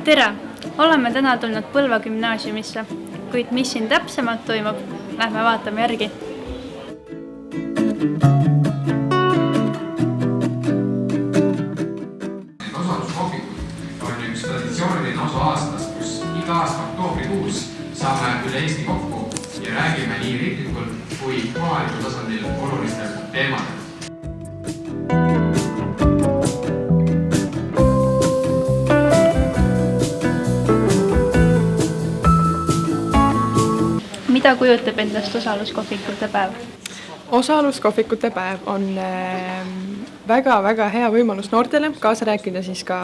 Tere! Oleme täna tulnud Põlva gümnaasiumisse, kuid mis siin täpsemalt toimub, lähme vaatame järgi. Osaluskohvikud on üks traditsiooniline osa aastast, kus iga aasta oktoobrikuus saame üle Eesti kokku ja räägime nii riiklikul kui kohalikul tasandil olulistel teemadel. Mida kujutab endast osaluskohvikute päev? Osaluskohvikute päev on väga-väga hea võimalus noortele kaasa rääkida siis ka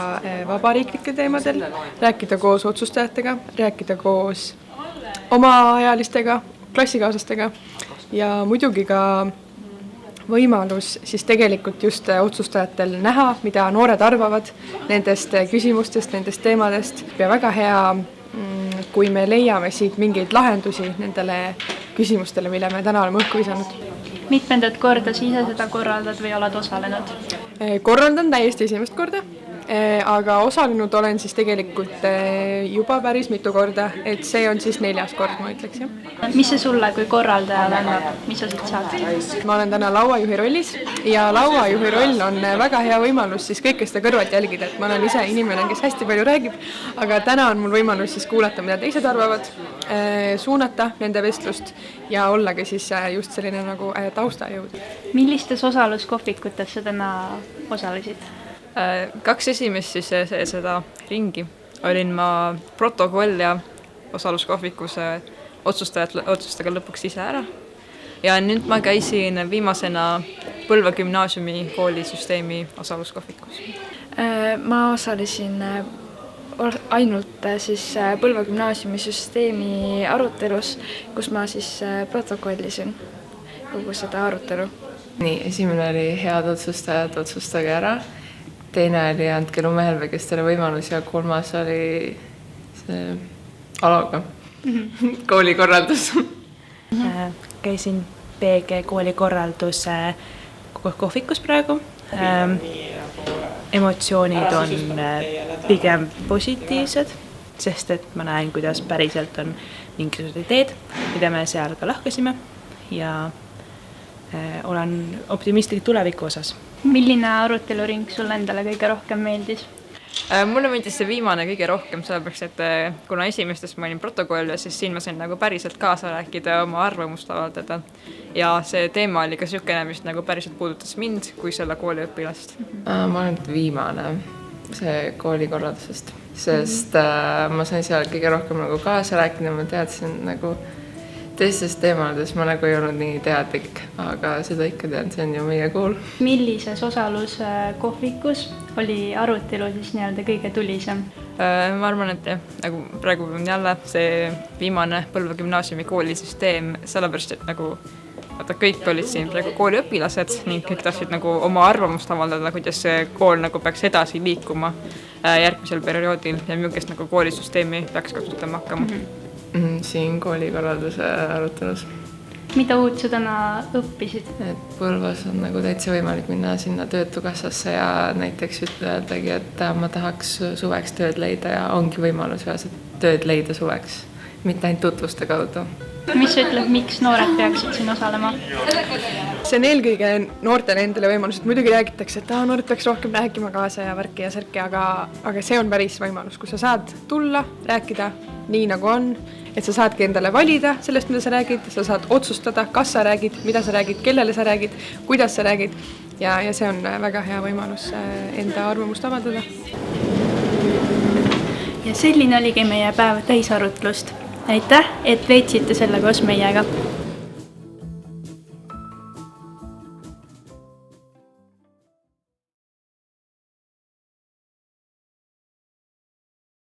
vabariiklike teemadel, rääkida koos otsustajatega, rääkida koos omaajalistega, klassikaaslastega ja muidugi ka võimalus siis tegelikult just otsustajatel näha, mida noored arvavad nendest küsimustest, nendest teemadest ja väga hea kui me leiame siit mingeid lahendusi nendele küsimustele, mille me täna oleme õhku visanud. Mitmendat korda sa ise seda korraldad või oled osalenud? Korraldan täiesti esimest korda, aga osalenud olen siis tegelikult juba päris mitu korda, et see on siis 4. kord, ma ütleks. Jah. Mis see sulle kui korraldajal annab? Mis sa siit saad? Ma olen täna lauajuhi rollis ja lauajuhi roll on väga hea võimalus siis kõike seda kõrvalt jälgida, et ma olen ise inimene, kes hästi palju räägib, aga täna on mul võimalus siis kuulata, mida teised arvavad, suunata nende vestlust ja ollagi siis just selline nagu taustajõud. Millistes osaluskohvikutes sa täna osalesid? 2 esimest siis seda ringi olin ma protokoll ja osaluskohvikus otsustega lõpuks ise ära. Ja nüüd ma käisin viimasena Põlva gümnaasiumi koolisüsteemi osaluskohvikus. Ma osalesin ainult siis Põlva gümnaasiumi süsteemi arutelus, kus ma siis protokollisin kogu seda arutelu. Nii, esimene oli head otsustajad, otsustage ära. Teine oli andke lumehelvekestele võimalus ja 3. oli see Aloga koolikorraldus. Käisin PG koolikorralduse kohvikus praegu. Emotsioonid on pigem positiivsed, sest et ma näen, kuidas päriselt on mingisugused ideed, mida me seal ka lahkasime ja olen optimistlik tuleviku osas. Milline aruteluring sulle endale kõige rohkem meeldis? Mulle meeldis see viimane kõige rohkem, sellepärast, et kuna esimestest ma olin protokoll ja siis siin ma sain nagu päriselt kaasa rääkida ja oma arvamust avaldada. Ja see teema oli ka niisugune, mis nagu päriselt puudutas mind kui selle kooliõpilast. Ma olen viimane see koolikorraldusest, sest ma sain seal kõige rohkem nagu kaasa rääkida, ma teadsin nagu teistest teemades ma nagu ei olnud nii teadlik, aga seda ikka tean, see on ju meie kool. Millises osaluskohvikus oli arutelu siis nii-öelda kõige tulisem? Ma arvan, et nagu praegu on jälle see viimane Põlva gümnaasiumi koolisüsteem, sellepärast, et nagu kõik olid siin praegu kooliõpilased ning kõik tahtsid nagu oma arvamust avaldada, kuidas see kool nagu peaks edasi liikuma järgmisel perioodil ja milles nagu koolisüsteemi peaks kasutama hakkama. Siin koolikorralduse arutelus. Mida uut sa täna õppisid? Et Põlvas on nagu täitsa võimalik minna sinna töötukassasse ja näiteks ütledagi, et ma tahaks suveks tööd leida ja ongi võimalus tööd leida suveks, mitte ainult tutvuste kaudu. Mis sa ütled, miks noored peaksid siin osalema? See on eelkõige noortele endale võimalus, et muidugi räägitakse, et noored peaks rohkem rääkima kaasa ja värki ja särki, aga see on päris võimalus, kus sa saad tulla, rääkida nii nagu on, et sa saadki endale valida sellest, mida sa räägid, sa saad otsustada, kas sa räägid, mida sa räägid, kellele sa räägid, kuidas sa räägid ja see on väga hea võimalus enda arvamust avaldada. Ja selline oligi meie päev täisarutlust. Aitäh, et veetsite selle koos meiega!